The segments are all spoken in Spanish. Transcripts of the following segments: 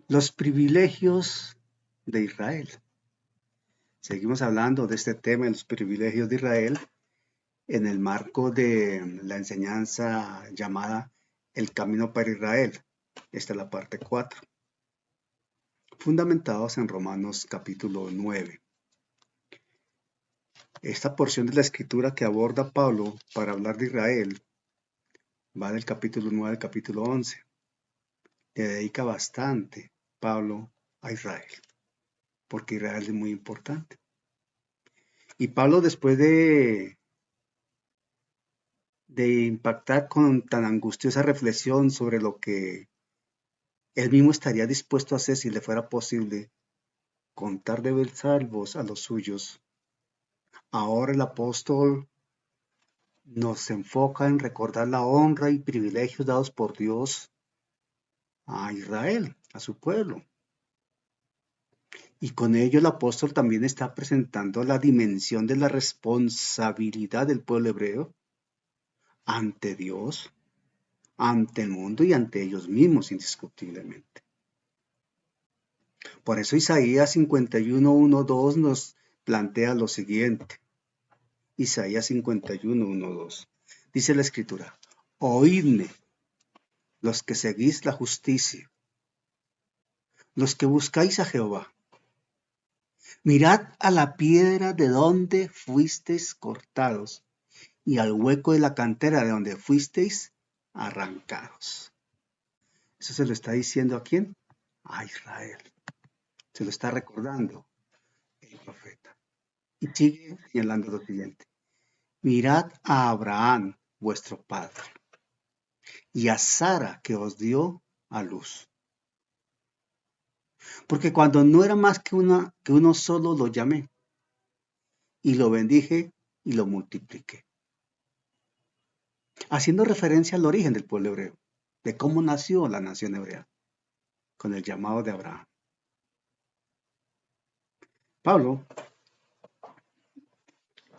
Los privilegios de Israel. Seguimos hablando de este tema de los privilegios de Israel en el marco de la enseñanza llamada El Camino para Israel. Esta es la parte 4, fundamentados en Romanos capítulo 9. Esta porción de la escritura que aborda Pablo para hablar de Israel va del capítulo 9 al capítulo 11. Le dedica bastante Pablo a Israel, porque Israel es muy importante. Y Pablo, después de impactar con tan angustiosa reflexión sobre lo que él mismo estaría dispuesto a hacer si le fuera posible contar de ver salvos a los suyos, ahora el apóstol nos enfoca en recordar la honra y privilegios dados por Dios a Israel, a su pueblo. Y con ello el apóstol también está presentando la dimensión de la responsabilidad del pueblo hebreo ante Dios, ante el mundo y ante ellos mismos, indiscutiblemente. Por eso Isaías 51, 1, 2 nos plantea lo siguiente. Isaías 51, 1, 2. Dice la escritura: oídme, los que seguís la justicia, los que buscáis a Jehová. Mirad a la piedra de donde fuisteis cortados, y al hueco de la cantera de donde fuisteis arrancados. Eso se lo está diciendo ¿a quién? A Israel. Se lo está recordando el profeta. Y sigue señalando lo siguiente: mirad a Abraham, vuestro padre, y a Sara, que os dio a luz. Porque cuando no era más que uno solo, lo llamé, y lo bendije y lo multipliqué. Haciendo referencia al origen del pueblo hebreo, de cómo nació la nación hebrea, con el llamado de Abraham. Pablo,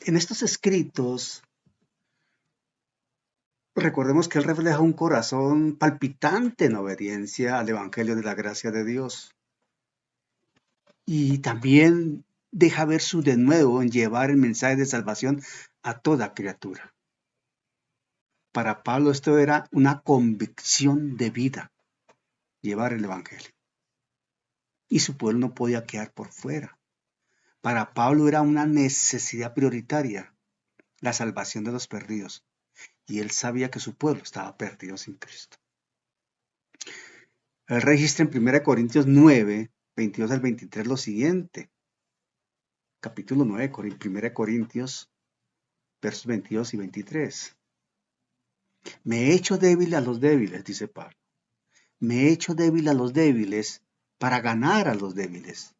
en estos escritos, recordemos que él refleja un corazón palpitante en obediencia al Evangelio de la gracia de Dios. Y también deja ver su denuedo en llevar el mensaje de salvación a toda criatura. Para Pablo esto era una convicción de vida, llevar el Evangelio. Y su pueblo no podía quedar por fuera. Para Pablo era una necesidad prioritaria la salvación de los perdidos. Y él sabía que su pueblo estaba perdido sin Cristo. Él registra en 1 Corintios 9, 22 al 23 lo siguiente. Capítulo 9, 1 Corintios, versos 22 y 23. Me he hecho débil a los débiles, dice Pablo. Me he hecho débil a los débiles para ganar a los débiles.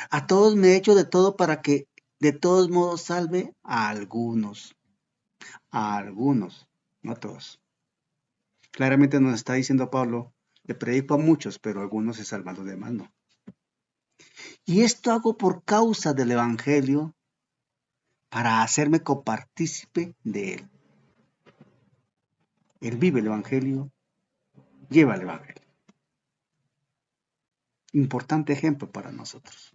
A todos me he hecho de todo para que de todos modos salve a algunos. A algunos, no a todos. Claramente nos está diciendo Pablo, le predico a muchos, pero algunos se salvan, los demás no. Y esto hago por causa del Evangelio, para hacerme copartícipe de él. Él vive el Evangelio, lleva el Evangelio. Importante ejemplo para nosotros.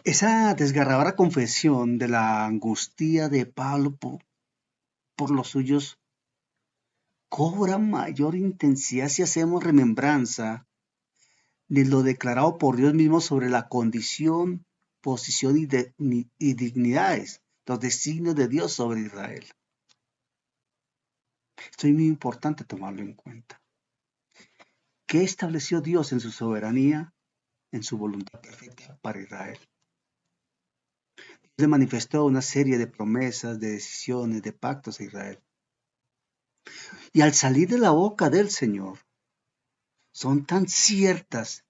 Esa desgarradora confesión de la angustia de Pablo por los suyos cobra mayor intensidad si hacemos remembranza de lo declarado por Dios mismo sobre la condición, posición y dignidades, los designios de Dios sobre Israel. Esto es muy importante tomarlo en cuenta. ¿Qué estableció Dios en su soberanía, en su voluntad perfecta para Israel? Dios le manifestó una serie de promesas, de decisiones, de pactos a Israel. Y al salir de la boca del Señor, son tan ciertas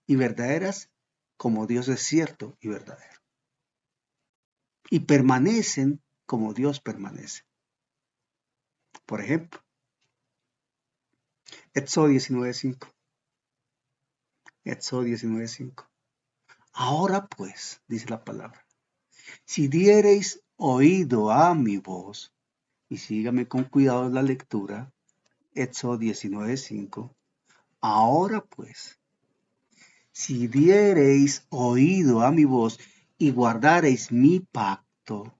y verdaderas como Dios es cierto y verdadero. Y permanecen como Dios permanece. Por ejemplo, Éxodo 19:5. Éxodo 19:5. Ahora pues, dice la palabra, si diereis oído a mi voz, y sígame con cuidado la lectura, Éxodo 19:5, Ahora pues, si diereis oído a mi voz y guardareis mi pacto,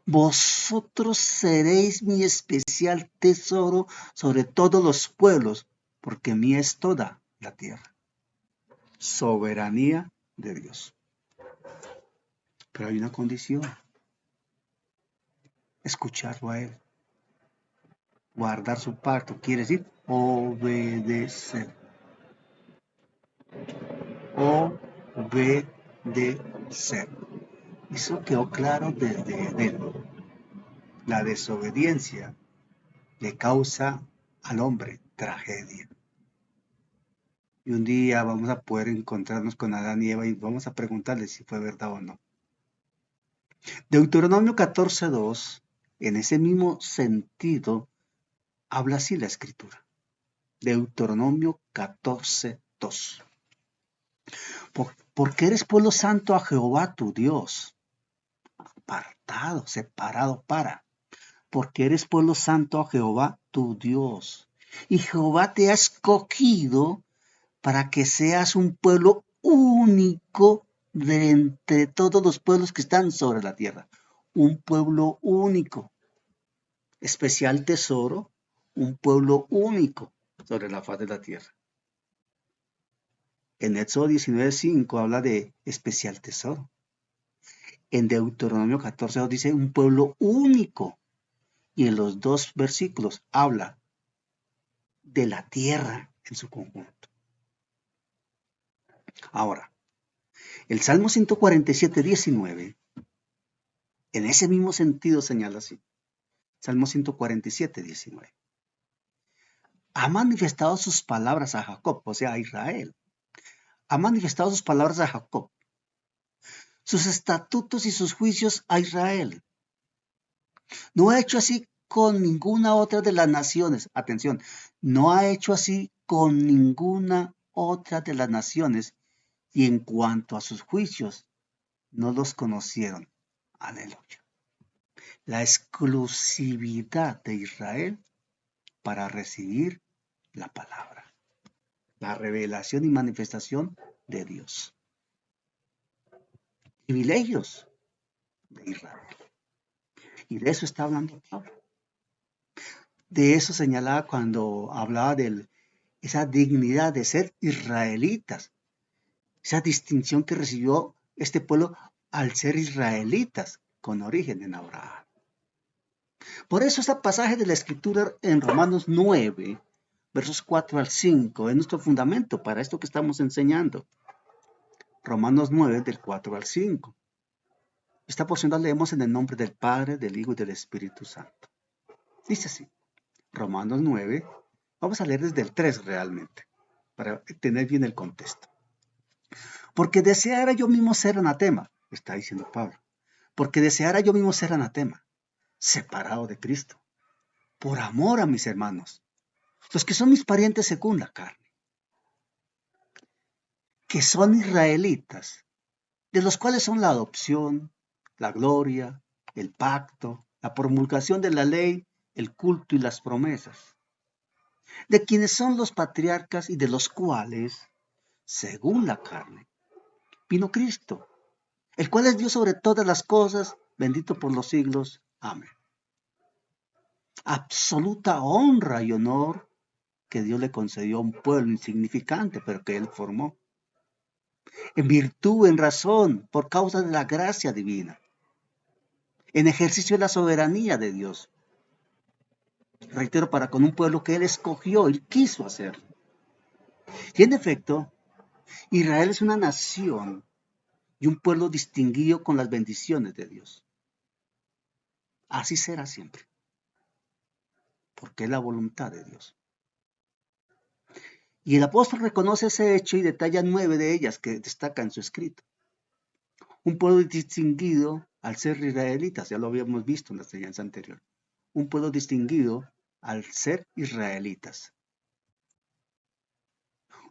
vosotros seréis mi especial tesoro sobre todos los pueblos, porque mía es toda la tierra. Soberanía de Dios. Pero hay una condición: escucharlo a Él. Guardar su pacto quiere decir obedecer. Obedecer. Eso quedó claro desde Edén. La desobediencia le causa al hombre tragedia. Y un día vamos a poder encontrarnos con Adán y Eva y vamos a preguntarles si fue verdad o no. Deuteronomio 14:2, en ese mismo sentido, habla así la escritura. Deuteronomio 14:2. Porque eres pueblo santo a Jehová tu Dios, apartado, separado para. Porque eres pueblo santo a Jehová tu Dios. Y Jehová te ha escogido para que seas un pueblo único de entre todos los pueblos que están sobre la tierra. Un pueblo único. Especial tesoro, un pueblo único sobre la faz de la tierra. En Éxodo 19:5 habla de especial tesoro. En Deuteronomio 14:2 dice un pueblo único. Y en los dos versículos habla de la tierra en su conjunto. Ahora, el Salmo 147:19, en ese mismo sentido señala así. Salmo 147:19. Ha manifestado sus palabras a Jacob, o sea, a Israel. Ha manifestado sus palabras a Jacob, sus estatutos y sus juicios a Israel. No ha hecho así con ninguna otra de las naciones. Atención, no ha hecho así con ninguna otra de las naciones. Y en cuanto a sus juicios, no los conocieron. Aleluya. La exclusividad de Israel para recibir la palabra. La revelación y manifestación de Dios. Privilegios de Israel. Y de eso está hablando Pablo. De eso señalaba cuando hablaba de esa dignidad de ser israelitas. Esa distinción que recibió este pueblo al ser israelitas con origen en Abraham. Por eso este pasaje de la Escritura en Romanos 9, versos 4 al 5, es nuestro fundamento para esto que estamos enseñando. Romanos 9, del 4 al 5. Esta porción la leemos en el nombre del Padre, del Hijo y del Espíritu Santo. Dice así, Romanos 9, vamos a leer desde el 3 realmente, para tener bien el contexto. Porque deseara yo mismo ser anatema, está diciendo Pablo, porque deseara yo mismo ser anatema, separado de Cristo, por amor a mis hermanos, los que son mis parientes según la carne, que son israelitas, de los cuales son la adopción, la gloria, el pacto, la promulgación de la ley, el culto y las promesas, de quienes son los patriarcas y de los cuales, según la carne, vino Cristo, el cual es Dios sobre todas las cosas, bendito por los siglos. Amén. Absoluta honra y honor que Dios le concedió a un pueblo insignificante, pero que Él formó. En virtud, en razón, por causa de la gracia divina. En ejercicio de la soberanía de Dios. Reitero, para con un pueblo que Él escogió, Él quiso hacerlo. Y en efecto, Israel es una nación y un pueblo distinguido con las bendiciones de Dios. Así será siempre, porque es la voluntad de Dios. Y el apóstol reconoce ese hecho y detalla 9 de ellas que destaca en su escrito. Un pueblo distinguido al ser israelitas, ya lo habíamos visto en la enseñanza anterior. Un pueblo distinguido al ser israelitas.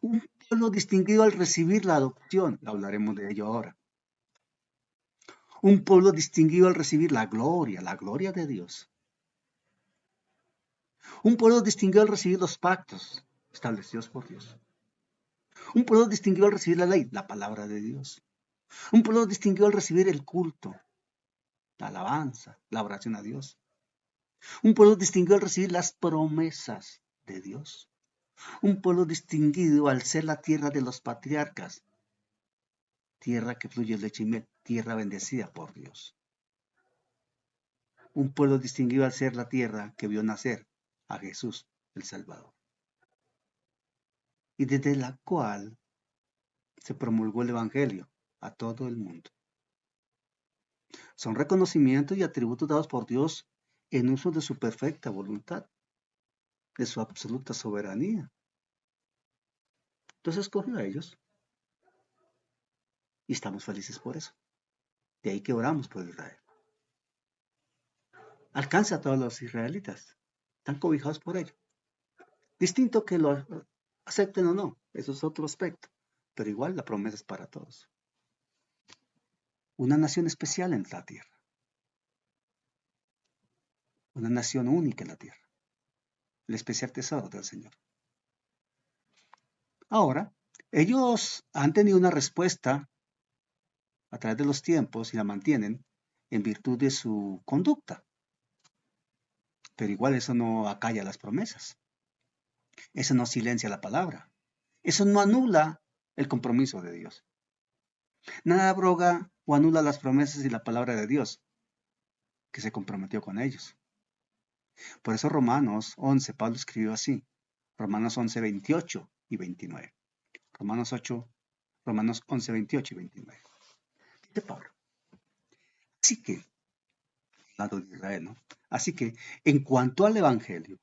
Un pueblo distinguido al recibir la adopción, hablaremos de ello ahora. Un pueblo distinguido al recibir la gloria de Dios. Un pueblo distinguido al recibir los pactos, establecidos por Dios. Un pueblo distinguido al recibir la ley, la palabra de Dios. Un pueblo distinguido al recibir el culto, la alabanza, la oración a Dios. Un pueblo distinguido al recibir las promesas de Dios. Un pueblo distinguido al ser la tierra de los patriarcas, tierra que fluye leche y miel, tierra bendecida por Dios. Un pueblo distinguido al ser la tierra que vio nacer a Jesús, el Salvador. Y desde la cual se promulgó el Evangelio a todo el mundo. Son reconocimientos y atributos dados por Dios en uso de su perfecta voluntad, de su absoluta soberanía. Entonces escogió a ellos y estamos felices por eso. De ahí que oramos por Israel. Alcanza a todos los israelitas, están cobijados por ello. Distinto que lo acepten o no, eso es otro aspecto, pero igual la promesa es para todos. Una nación especial en la tierra, una nación única en la tierra, el especial tesoro del Señor. Ahora, ellos han tenido una respuesta a través de los tiempos y la mantienen en virtud de su conducta. Pero igual eso no acalla las promesas. Eso no silencia la palabra. Eso no anula el compromiso de Dios. Nada abroga o anula las promesas y la palabra de Dios que se comprometió con ellos. Por eso Romanos 11, Pablo escribió así. Romanos 11, 28 y 29. Romanos 11, 28 y 29. Dice Pablo. Así que, hablando de Israel, ¿no? Así que, en cuanto al Evangelio,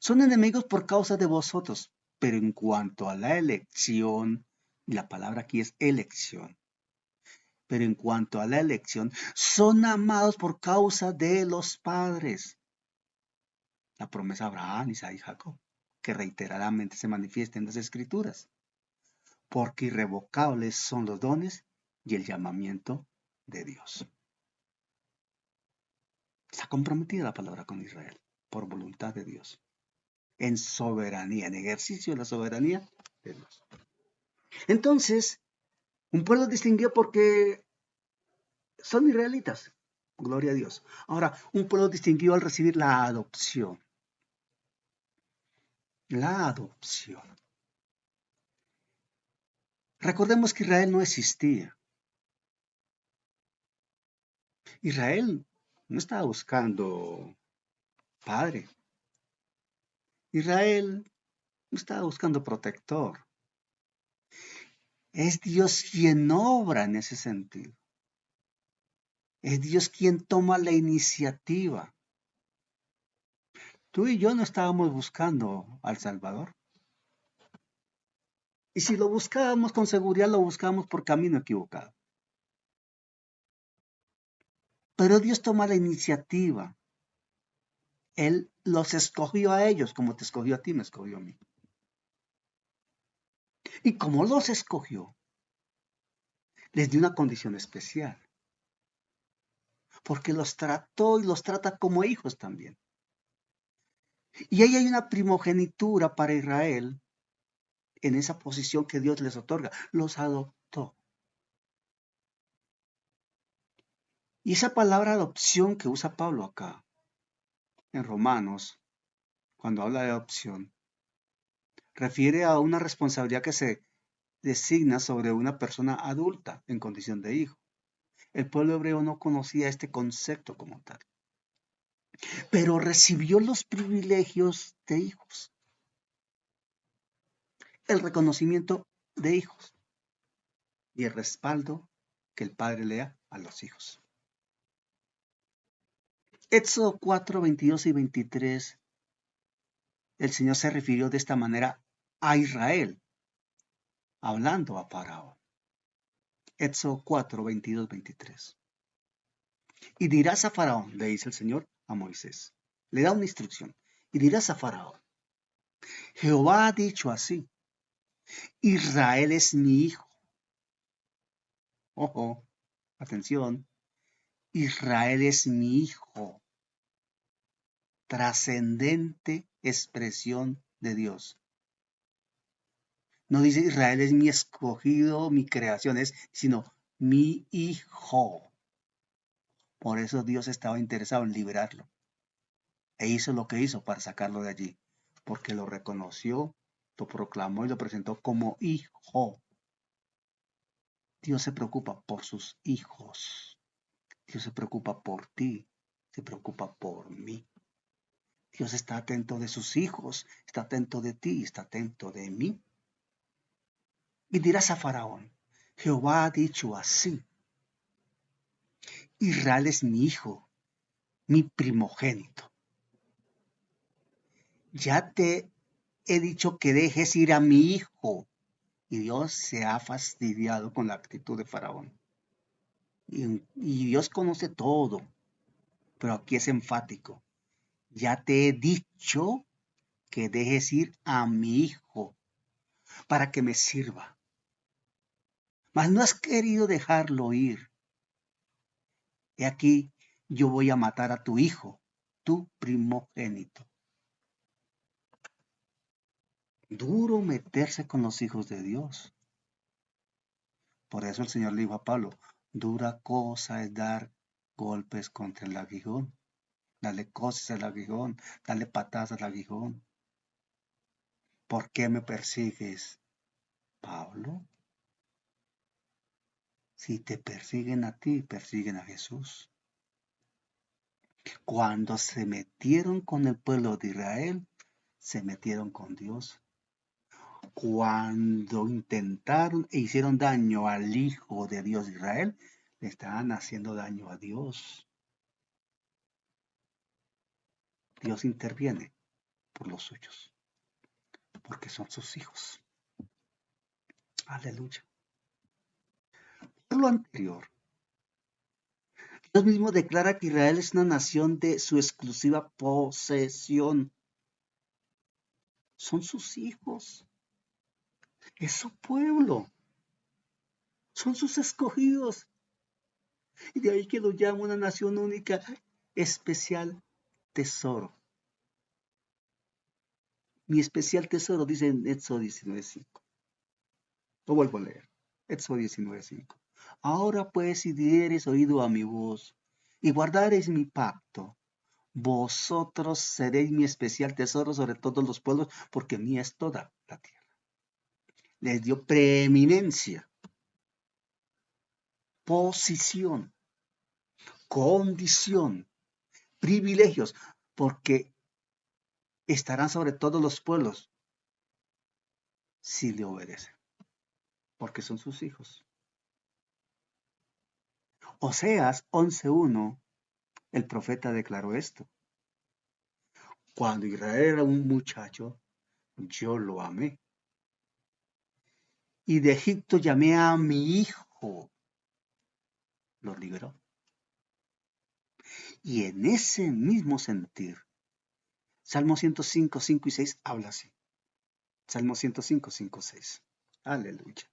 son enemigos por causa de vosotros, pero en cuanto a la elección, y la palabra aquí es elección, pero en cuanto a la elección, son amados por causa de los padres. La promesa de Abraham, Isaac y Jacob, que reiteradamente se manifiesta en las Escrituras, porque irrevocables son los dones y el llamamiento de Dios. Está comprometida la palabra con Israel, por voluntad de Dios, en soberanía, en ejercicio de la soberanía de Dios. Entonces, un pueblo distinguido porque son israelitas. Gloria a Dios. Ahora, un pueblo distinguido al recibir la adopción. La adopción. Recordemos que Israel no existía. Israel no estaba buscando padre. Israel no estaba buscando protector. Es Dios quien obra en ese sentido. Es Dios quien toma la iniciativa. Tú y yo no estábamos buscando al Salvador. Y si lo buscábamos con seguridad, lo buscábamos por camino equivocado. Pero Dios toma la iniciativa. Él los escogió a ellos, como te escogió a ti, me escogió a mí. Y como los escogió, les dio una condición especial. Porque los trató y los trata como hijos también. Y ahí hay una primogenitura para Israel en esa posición que Dios les otorga. Los adoptó. Y esa palabra adopción que usa Pablo acá, en Romanos, cuando habla de adopción, refiere a una responsabilidad que se designa sobre una persona adulta en condición de hijo. El pueblo hebreo no conocía este concepto como tal, pero recibió los privilegios de hijos, el reconocimiento de hijos y el respaldo que el padre le da a los hijos. Éxodo 4, 22 y 23, el Señor se refirió de esta manera a Israel, hablando a Faraón. Éxodo 4, 22, 23. Y dirás a Faraón, le dice el Señor a Moisés, le da una instrucción, y dirás a Faraón, Jehová ha dicho así, Israel es mi hijo. Ojo, atención, Israel es mi hijo, trascendente expresión de Dios. No dice Israel es mi escogido, mi creación, sino mi hijo. Por eso Dios estaba interesado en liberarlo. E hizo lo que hizo para sacarlo de allí. Porque lo reconoció, lo proclamó y lo presentó como hijo. Dios se preocupa por sus hijos. Dios se preocupa por ti. Se preocupa por mí. Dios está atento de sus hijos. Está atento de ti. Está atento de mí. Y dirás a Faraón, Jehová ha dicho así. Israel es mi hijo, mi primogénito. Ya te he dicho que dejes ir a mi hijo. Y Dios se ha fastidiado con la actitud de Faraón. Y Dios conoce todo, pero aquí es enfático. Ya te he dicho que dejes ir a mi hijo para que me sirva. Mas no has querido dejarlo ir. He aquí, yo voy a matar a tu hijo, tu primogénito. Duro meterse con los hijos de Dios. Por eso el Señor le dijo a Pablo, dura cosa es dar golpes contra el aguijón. Dale cosas al aguijón, dale patadas al aguijón. ¿Por qué me persigues, Pablo? Si te persiguen a ti, persiguen a Jesús. Cuando se metieron con el pueblo de Israel, se metieron con Dios. Cuando intentaron e hicieron daño al Hijo de Dios de Israel, le estaban haciendo daño a Dios. Dios interviene por los suyos, porque son sus hijos. Aleluya. Por lo anterior, Dios mismo declara que Israel es una nación de su exclusiva posesión. Son sus hijos, es su pueblo, son sus escogidos. Y de ahí que lo llama una nación única, especial tesoro. Mi especial tesoro, dice en Éxodo 19:5. Lo vuelvo a leer. Éxodo 19:5. Ahora pues, si diereis oído a mi voz y guardareis mi pacto, vosotros seréis mi especial tesoro sobre todos los pueblos, porque mía es toda la tierra. Les dio preeminencia, posición, condición, privilegios, porque estarán sobre todos los pueblos si le obedecen, porque son sus hijos. Oseas 11:1, el profeta declaró esto. Cuando Israel era un muchacho, yo lo amé. Y de Egipto llamé a mi hijo. Lo liberó. Y en ese mismo sentir, Salmo 105, 5 y 6 habla así. Salmo 105, 5, 6. Aleluya.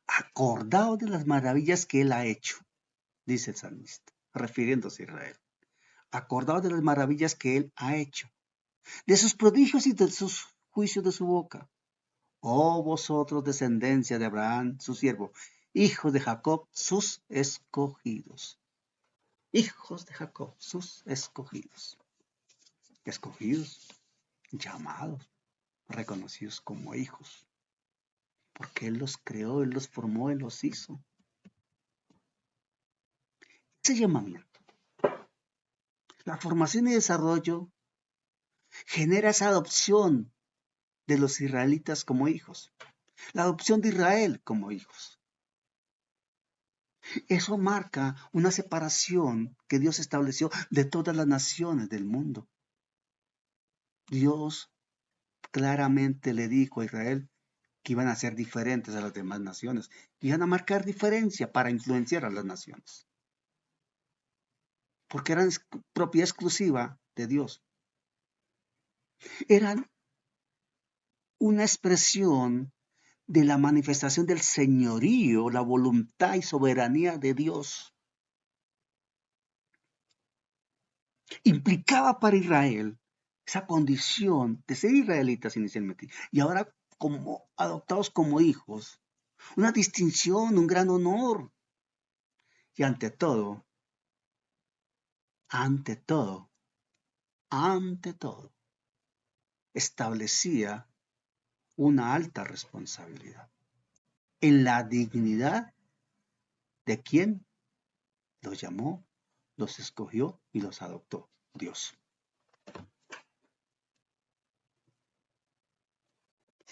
Acordaos de las maravillas que él ha hecho, dice el salmista, refiriéndose a Israel. Acordaos de las maravillas que él ha hecho, de sus prodigios y de sus juicios de su boca. Oh vosotros, descendencia de Abraham, su siervo, hijos de Jacob, sus escogidos. Hijos de Jacob, sus escogidos. Escogidos, llamados, reconocidos como hijos. Porque Él los creó, Él los formó, Él los hizo. Ese llamamiento, la formación y desarrollo, genera esa adopción de los israelitas como hijos. La adopción de Israel como hijos. Eso marca una separación que Dios estableció de todas las naciones del mundo. Dios claramente le dijo a Israel que iban a ser diferentes a las demás naciones, que iban a marcar diferencia para influenciar a las naciones, porque eran propiedad exclusiva de Dios. Eran una expresión de la manifestación del señorío, la voluntad y soberanía de Dios. Implicaba para Israel esa condición de ser israelitas inicialmente, y ahora como adoptados como hijos, una distinción, un gran honor, y ante todo, ante todo, establecía una alta responsabilidad en la dignidad de quien los llamó, los escogió y los adoptó, Dios.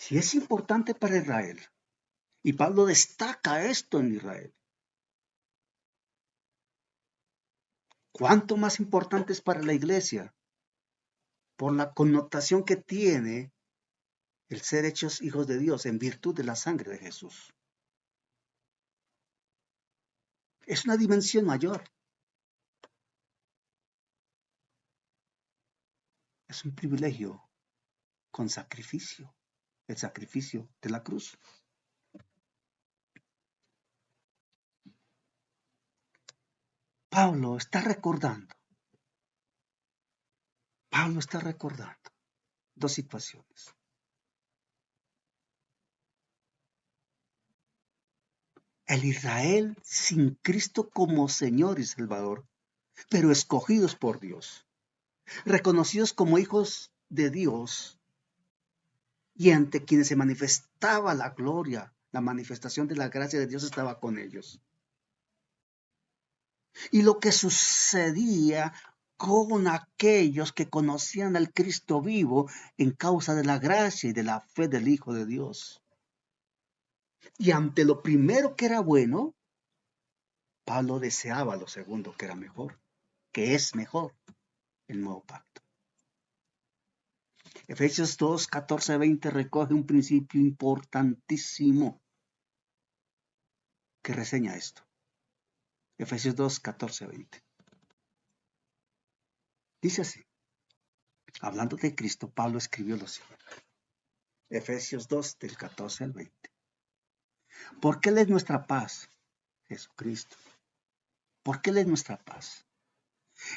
Si es importante para Israel, y Pablo destaca esto en Israel, ¿cuánto más importante es para la iglesia? Por la connotación que tiene el ser hechos hijos de Dios en virtud de la sangre de Jesús. Es una dimensión mayor. Es un privilegio con sacrificio, el sacrificio de la cruz. Pablo está recordando dos situaciones. El Israel sin Cristo como Señor y Salvador, pero escogidos por Dios, reconocidos como hijos de Dios y ante quienes se manifestaba la gloria, la manifestación de la gracia de Dios estaba con ellos. Y lo que sucedía con aquellos que conocían al Cristo vivo en causa de la gracia y de la fe del Hijo de Dios. Y ante lo primero que era bueno, Pablo deseaba lo segundo que era mejor, que es mejor, el nuevo pacto. Efesios 2, 14, 20 recoge un principio importantísimo que reseña esto. Efesios 2, 14, 20. Dice así, hablando de Cristo, Pablo escribió lo siguiente. Efesios 2, del 14 al 20. Porque Él es nuestra paz, Jesucristo. Porque Él es nuestra paz.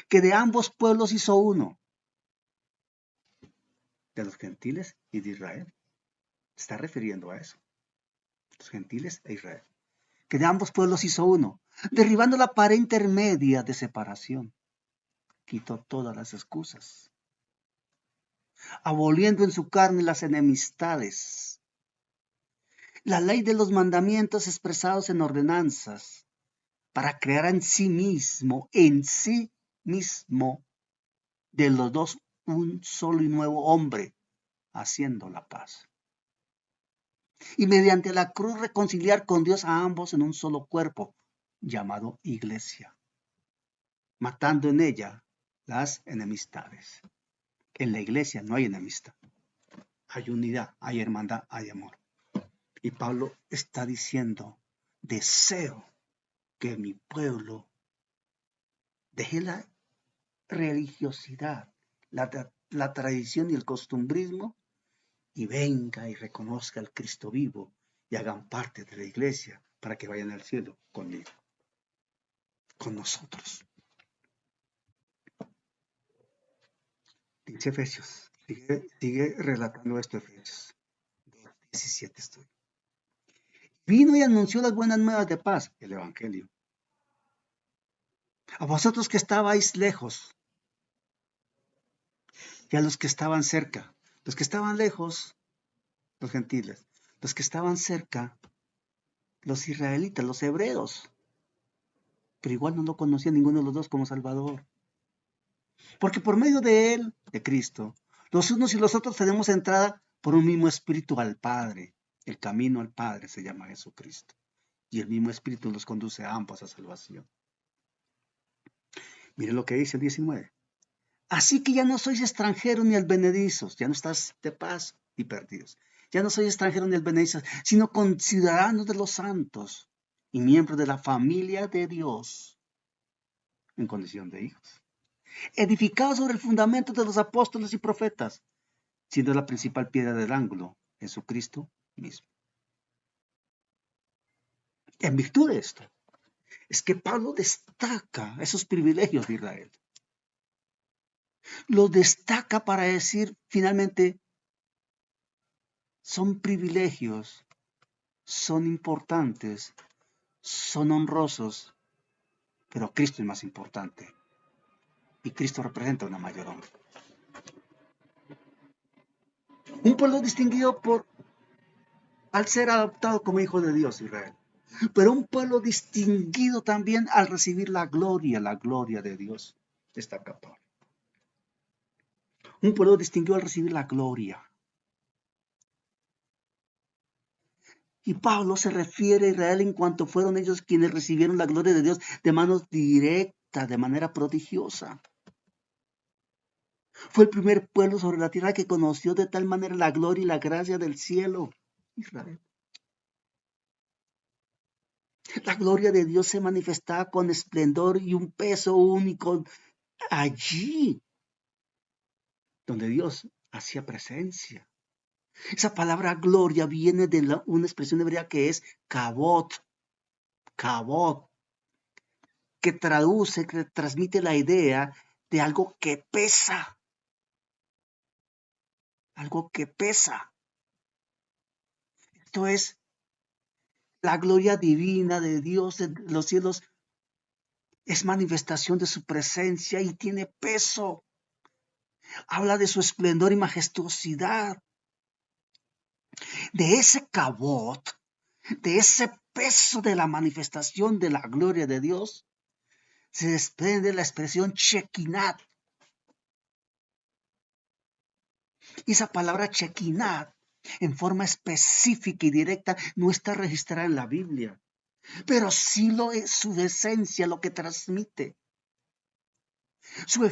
Que de ambos pueblos hizo uno, de los gentiles y de Israel. Se está refiriendo a eso. Los gentiles e Israel. Que de ambos pueblos hizo uno, derribando la pared intermedia de separación. Quitó todas las excusas, aboliendo en su carne las enemistades, la ley de los mandamientos expresados en ordenanzas, para crear en sí mismo, de los dos un solo y nuevo hombre, haciendo la paz. Y mediante la cruz reconciliar con Dios a ambos en un solo cuerpo, llamado iglesia, matando en ella las enemistades. En la iglesia no hay enemistad, hay unidad, hay hermandad, hay amor. Y Pablo está diciendo, deseo que mi pueblo deje la religiosidad, la tradición y el costumbrismo y venga y reconozca al Cristo vivo y hagan parte de la iglesia para que vayan al cielo conmigo, con nosotros. Dice Efesios, sigue relatando esto Efesios 17 estoy. Vino y anunció las buenas nuevas de paz, el Evangelio. A vosotros que estabais lejos y a los que estaban cerca. Los que estaban lejos, los gentiles. Los que estaban cerca, los israelitas, los hebreos. Pero igual no lo conocía ninguno de los dos como Salvador. Porque por medio de Él, de Cristo, los unos y los otros tenemos entrada por un mismo espíritu al Padre. El camino al Padre se llama Jesucristo. Y el mismo espíritu los conduce a ambos a salvación. Mire lo que dice el 19. Así que ya no sois extranjeros ni advenedizos, ya no estás de paz y perdidos. Ya no sois extranjeros ni advenedizos, sino conciudadanos de los santos y miembros de la familia de Dios en condición de hijos. Edificados sobre el fundamento de los apóstoles y profetas, siendo la principal piedra del ángulo Jesucristo mismo. En virtud de esto, es que Pablo destaca esos privilegios de Israel. Lo destaca para decir finalmente, son privilegios, son importantes, son honrosos, pero Cristo es más importante y Cristo representa una mayor honra. Un pueblo distinguido al ser adoptado como hijo de Dios, Israel, pero un pueblo distinguido también al recibir la gloria de Dios. Destaca Pablo. Un pueblo distinguido al recibir la gloria. Y Pablo se refiere a Israel en cuanto fueron ellos quienes recibieron la gloria de Dios de manos directas, de manera prodigiosa. Fue el primer pueblo sobre la tierra que conoció de tal manera la gloria y la gracia del cielo. Israel. La gloria de Dios se manifestaba con esplendor y un peso único allí donde Dios hacía presencia. Esa palabra gloria viene de una expresión hebrea que es kabot, que traduce, que transmite la idea de algo que pesa, algo que pesa. Esto es la gloria divina de Dios en los cielos, es manifestación de su presencia y tiene peso. Habla de su esplendor y majestuosidad, de ese cabot, de ese peso de la manifestación de la gloria de Dios. Se desprende la expresión Shekinah. Y esa palabra Shekinah, en forma específica y directa, no está registrada en la Biblia, pero sí lo es su esencia, lo que transmite. Su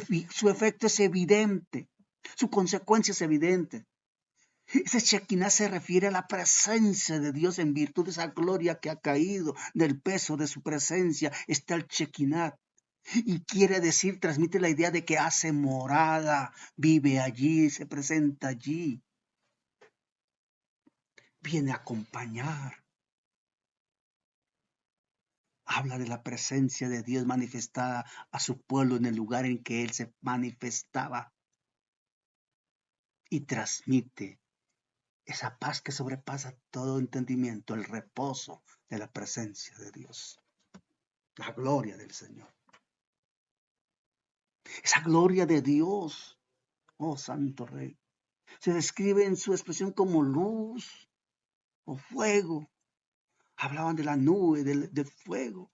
efecto es evidente, su consecuencia es evidente. Ese Shekinah se refiere a la presencia de Dios en virtud de esa gloria que ha caído, del peso de su presencia. Está el Shekinah. Y quiere decir, transmite la idea de que hace morada, vive allí, se presenta allí. Viene a acompañar. Habla de la presencia de Dios manifestada a su pueblo en el lugar en que Él se manifestaba. Y transmite esa paz que sobrepasa todo entendimiento, el reposo de la presencia de Dios. La gloria del Señor. Esa gloria de Dios, oh Santo Rey, se describe en su expresión como luz o fuego. Hablaban de la nube, del fuego.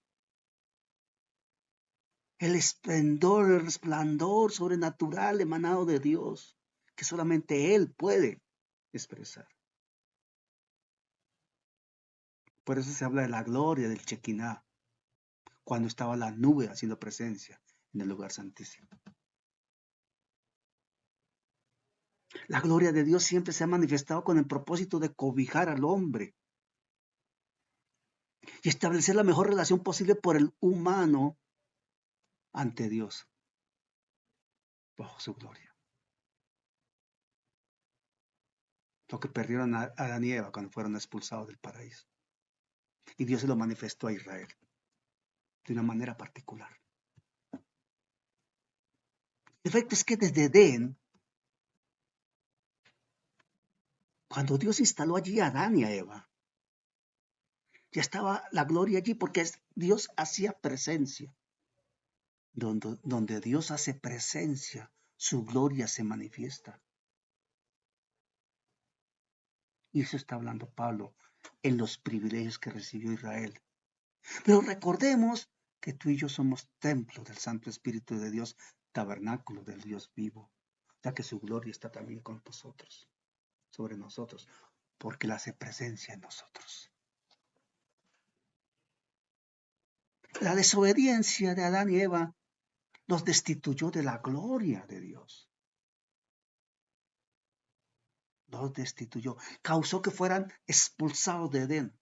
El esplendor, el resplandor sobrenatural emanado de Dios, que solamente Él puede expresar. Por eso se habla de la gloria del Shekinah, cuando estaba la nube haciendo presencia en el lugar santísimo. La gloria de Dios siempre se ha manifestado con el propósito de cobijar al hombre y establecer la mejor relación posible por el humano ante Dios, bajo su gloria. Lo que perdieron a Adán y Eva cuando fueron expulsados del paraíso. Y Dios se lo manifestó a Israel de una manera particular. El efecto es que desde Edén, cuando Dios instaló allí a Adán y a Eva, ya estaba la gloria allí porque Dios hacía presencia. Donde Dios hace presencia, su gloria se manifiesta. Y eso está hablando Pablo en los privilegios que recibió Israel. Pero recordemos que tú y yo somos templo del Santo Espíritu de Dios, tabernáculo del Dios vivo, ya que su gloria está también con nosotros, sobre nosotros, porque Él hace presencia en nosotros. La desobediencia de Adán y Eva los destituyó de la gloria de Dios. Los destituyó, causó que fueran expulsados de Edén.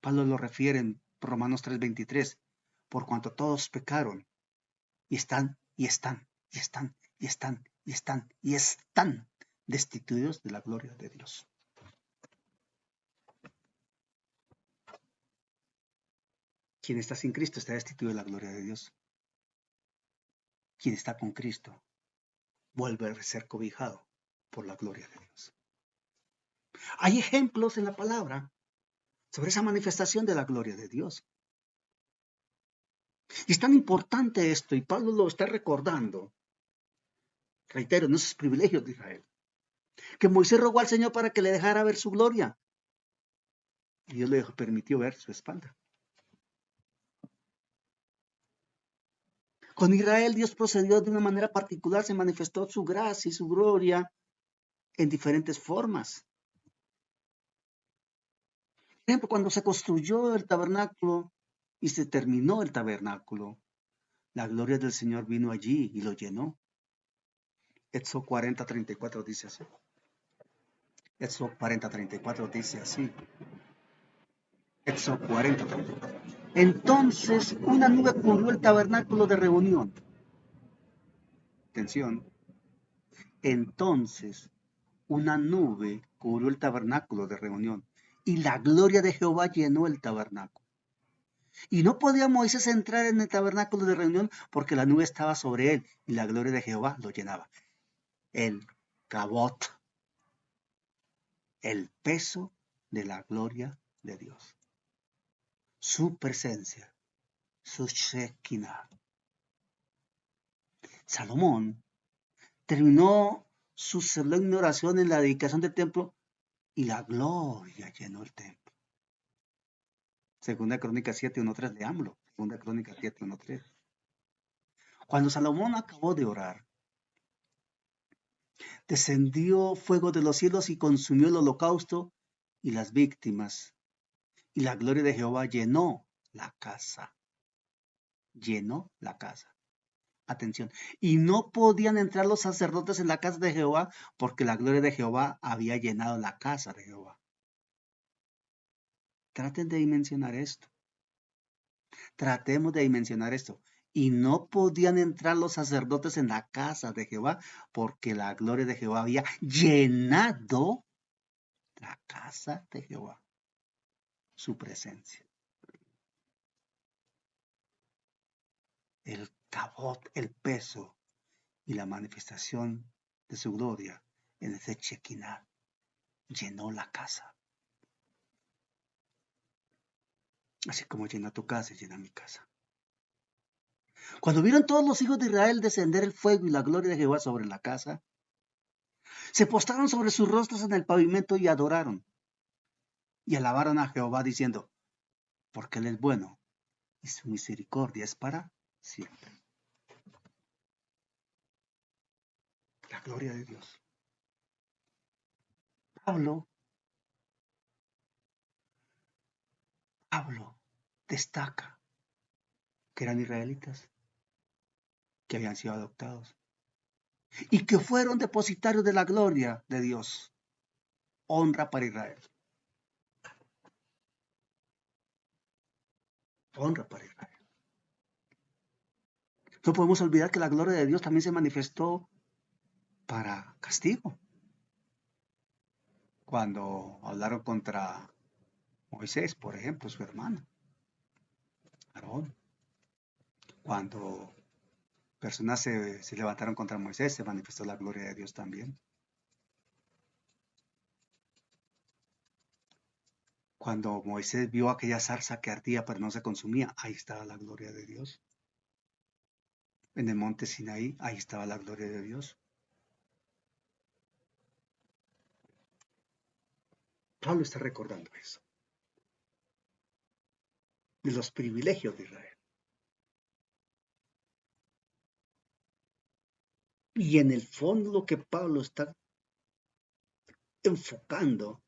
Pablo lo refiere en Romanos 3:23, por cuanto todos pecaron y están destituidos de la gloria de Dios. Quien está sin Cristo está destituido de la gloria de Dios. quien está con Cristo vuelve a ser cobijado por la gloria de Dios. Hay ejemplos en la palabra sobre esa manifestación de la gloria de Dios. Y es tan importante esto, y Pablo lo está recordando, reitero, en esos privilegios de Israel, que Moisés rogó al Señor para que le dejara ver su gloria. Y Dios le permitió ver su espalda. Con Israel Dios procedió de una manera particular, se manifestó su gracia y su gloria en diferentes formas. Por ejemplo, cuando se construyó el tabernáculo y se terminó el tabernáculo, la gloria del Señor vino allí y lo llenó. Éxodo 40:34 dice así. Éxodo 40:34 dice así. Éxodo 40:34. Entonces una nube cubrió el tabernáculo de reunión. Atención. Entonces una nube cubrió el tabernáculo de reunión y la gloria de Jehová llenó el tabernáculo. Y no podía Moisés entrar en el tabernáculo de reunión porque la nube estaba sobre él y la gloria de Jehová lo llenaba. El cabot, el peso de la gloria de Dios. Su presencia, su Shekinah. Salomón terminó su solemne oración en la dedicación del templo y la gloria llenó el templo. Segunda Crónica 7:1-3, leámoslo. Segunda Crónica 7:1-3. Cuando Salomón acabó de orar, descendió fuego de los cielos y consumió el holocausto y las víctimas. Y la gloria de Jehová llenó la casa. Llenó la casa. Atención. Y no podían entrar los sacerdotes en la casa de Jehová porque la gloria de Jehová había llenado la casa de Jehová. Traten de dimensionar esto. Tratemos de dimensionar esto. Y no podían entrar los sacerdotes en la casa de Jehová porque la gloria de Jehová había llenado la casa de Jehová. Su presencia. El cabot, el peso y la manifestación de su gloria en ese Shekinah llenó la casa. Así como llena tu casa, llena mi casa. Cuando vieron todos los hijos de Israel descender el fuego y la gloria de Jehová sobre la casa, se postraron sobre sus rostros en el pavimento y adoraron. Y alabaron a Jehová diciendo, porque Él es bueno y su misericordia es para siempre. La gloria de Dios. Pablo destaca que eran israelitas, que habían sido adoptados y que fueron depositarios de la gloria de Dios. Honra para Israel. Honra para Israel. No podemos olvidar que la gloria de Dios también se manifestó para castigo. Cuando hablaron contra Moisés, por ejemplo, su hermano, Aarón. Cuando personas se levantaron contra Moisés, se manifestó la gloria de Dios también. Cuando Moisés vio aquella zarza que ardía pero no se consumía, ahí estaba la gloria de Dios. En el monte Sinaí, ahí estaba la gloria de Dios. Pablo está recordando eso. De los privilegios de Israel. Y en el fondo lo que Pablo está enfocando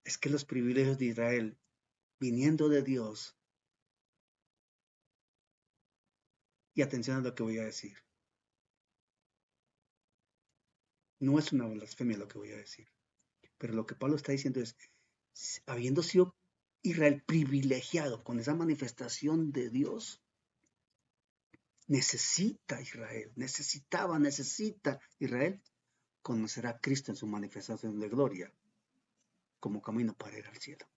es que los privilegios de Israel, viniendo de Dios, y atención a lo que voy a decir, no es una blasfemia lo que voy a decir, pero lo que Pablo está diciendo es, habiendo sido Israel privilegiado con esa manifestación de Dios, necesita Israel conocer a Cristo en su manifestación de gloria como camino para ir al cielo.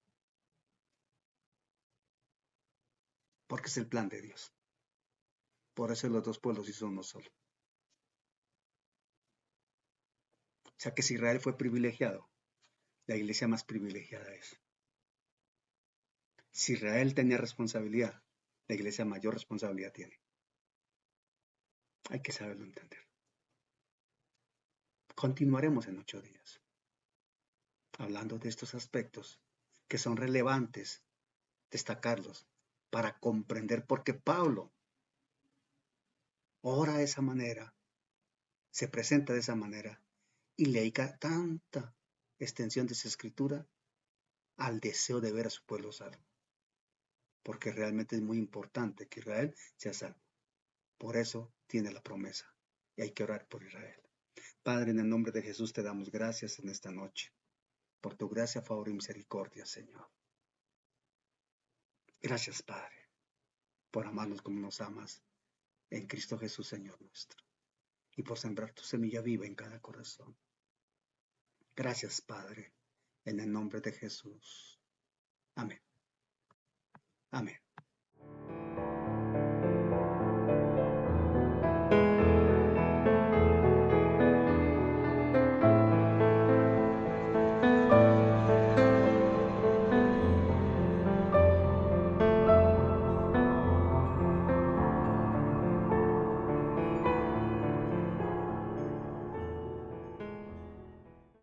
Porque es el plan de Dios. Por eso los dos pueblos hizo uno solo. O sea que si Israel fue privilegiado, la iglesia más privilegiada es. Si Israel tenía responsabilidad, la iglesia mayor responsabilidad tiene. Hay que saberlo entender. Continuaremos en 8 días hablando de estos aspectos que son relevantes destacarlos para comprender por qué Pablo ora de esa manera, se presenta de esa manera y le dedica tanta extensión de su escritura al deseo de ver a su pueblo salvo. Porque realmente es muy importante que Israel sea salvo. Por eso tiene la promesa y hay que orar por Israel. Padre, en el nombre de Jesús te damos gracias en esta noche, por tu gracia, favor y misericordia, Señor. Gracias, Padre, por amarnos como nos amas en Cristo Jesús, Señor nuestro, y por sembrar tu semilla viva en cada corazón. Gracias, Padre, en el nombre de Jesús. Amén. Amén.